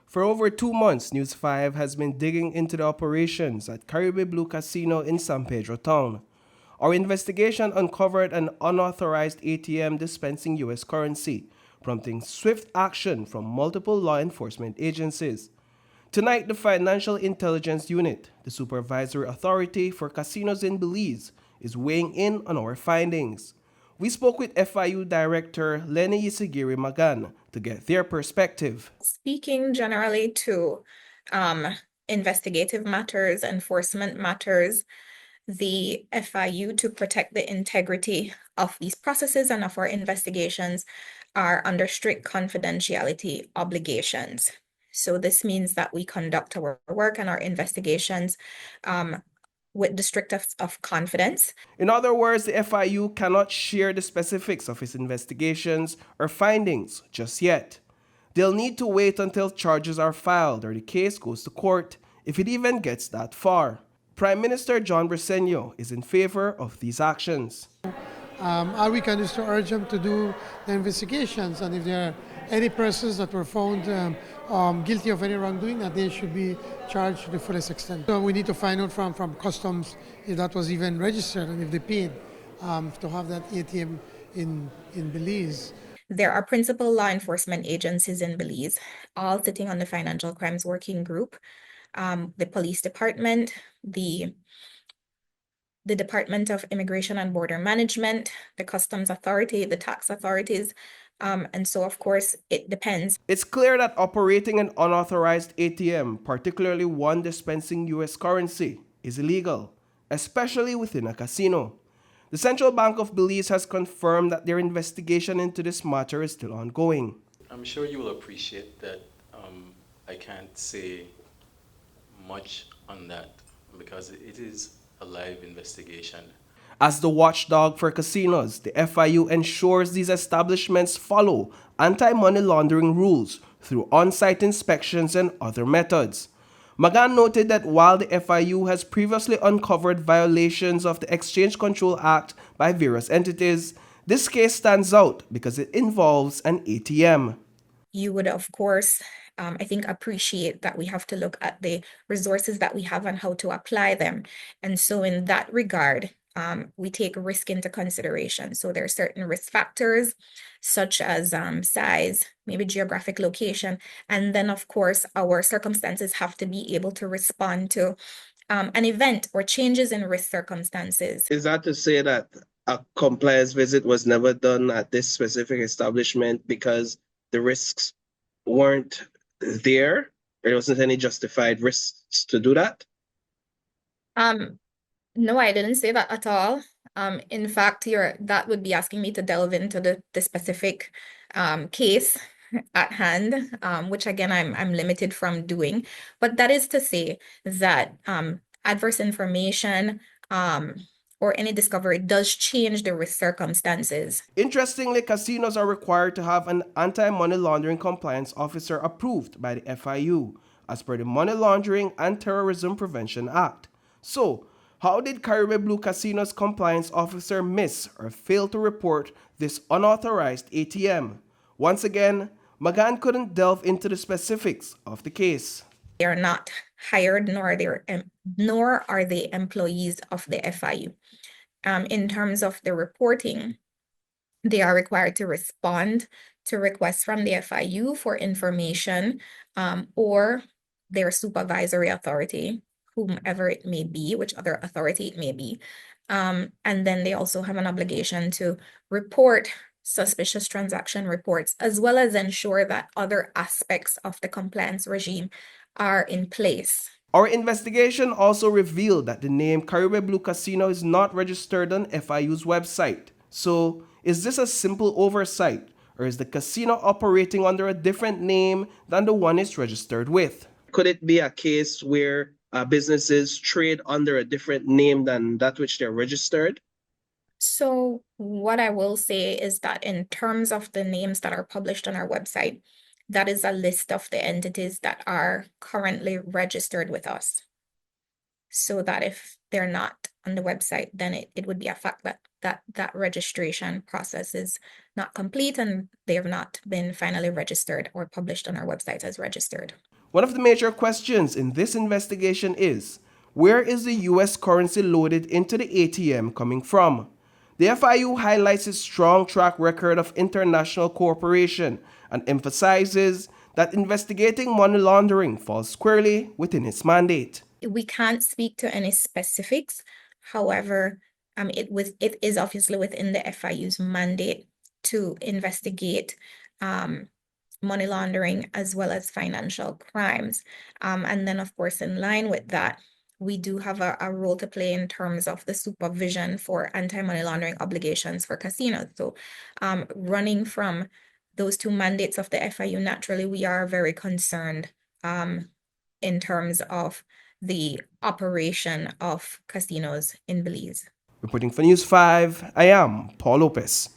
For over 2 months, News 5 has been digging into the operations at Caribi Bleu Casino in San Pedro Town. Our investigation uncovered an unauthorized ATM dispensing U.S. currency, prompting swift action from multiple law enforcement agencies. Tonight, the Financial Intelligence Unit, the supervisory authority for casinos in Belize, is weighing in on our findings. We spoke with FIU Director Lenny Yisigiri Magan to get their perspective. Speaking generally to investigative matters, enforcement matters, the FIU, to protect the integrity of these processes and of our investigations, are under strict confidentiality obligations. So this means that we conduct our work and our investigations with the strictest of confidence. In other words, the FIU cannot share the specifics of its investigations or findings just yet. They'll need to wait until charges are filed or the case goes to court, if it even gets that far. Prime Minister John Briceño is in favor of these actions. Our weekend is to urge them to do the investigations, and if there are any persons that were found guilty of any wrongdoing, that they should be charged to the fullest extent. So we need to find out from customs if that was even registered and if they paid to have that ATM in Belize. There are principal law enforcement agencies in Belize, all sitting on the Financial Crimes Working Group, the Police Department, the Department of Immigration and Border Management, the Customs Authority, the tax authorities, and so of course it depends. It's clear that operating an unauthorized ATM, particularly one dispensing U.S. currency, is illegal, especially within a casino. The Central Bank of Belize has confirmed that their investigation into this matter is still ongoing. I'm sure you will appreciate that I can't say much on that because it is a live investigation. As the watchdog for casinos, the FIU ensures these establishments follow anti-money laundering rules through on-site inspections and other methods. Magan noted that while the FIU has previously uncovered violations of the Exchange Control Act by various entities, this case stands out because it involves an ATM. You would, of course, I think, appreciate that we have to look at the resources that we have and how to apply them. And so in that regard, we take risk into consideration. So there are certain risk factors, such as size, maybe geographic location, and then, of course, our circumstances have to be able to respond to an event or changes in risk circumstances. Is that to say that a compliance visit was never done at this specific establishment because the risks weren't there? There wasn't any justified risks to do that? No, I didn't say that at all. In fact, that would be asking me to delve into the specific case at hand, which again I'm limited from doing. But that is to say that adverse information or any discovery does change the risk circumstances. Interestingly, casinos are required to have an anti-money laundering compliance officer approved by the FIU, as per the Money Laundering and Terrorism Prevention Act. So, how did Caribi Bleu Casino's compliance officer miss or fail to report this unauthorized ATM? Once again, Magan couldn't delve into the specifics of the case. They are not hired, nor are they employees of the FIU. In terms of the reporting, they are required to respond to requests from the FIU for information or their supervisory authority, whomever it may be, which other authority it may be. And then they also have an obligation to report suspicious transaction reports, as well as ensure that other aspects of the compliance regime are in place. Our investigation also revealed that the name Caribi Bleu Casino is not registered on FIU's website. So, is this a simple oversight, or is the casino operating under a different name than the one it's registered with? Could it be a case where businesses trade under a different name than that which they're registered? So what I will say is that in terms of the names that are published on our website, that is a list of the entities that are currently registered with us. So that if they're not on the website, then it would be a fact that registration process is not complete and they have not been finally registered or published on our website as registered. One of the major questions in this investigation is, where is the US currency loaded into the ATM coming from? The FIU highlights its strong track record of international cooperation and emphasizes that investigating money laundering falls squarely within its mandate. We can't speak to any specifics. However, it is obviously within the FIU's mandate to investigate money laundering as well as financial crimes. And then, of course, in line with that, we do have a role to play in terms of the supervision for anti-money laundering obligations for casinos. So running from those two mandates of the FIU, naturally, we are very concerned in terms of the operation of casinos in Belize. Reporting for News 5, I am Paul Lopez.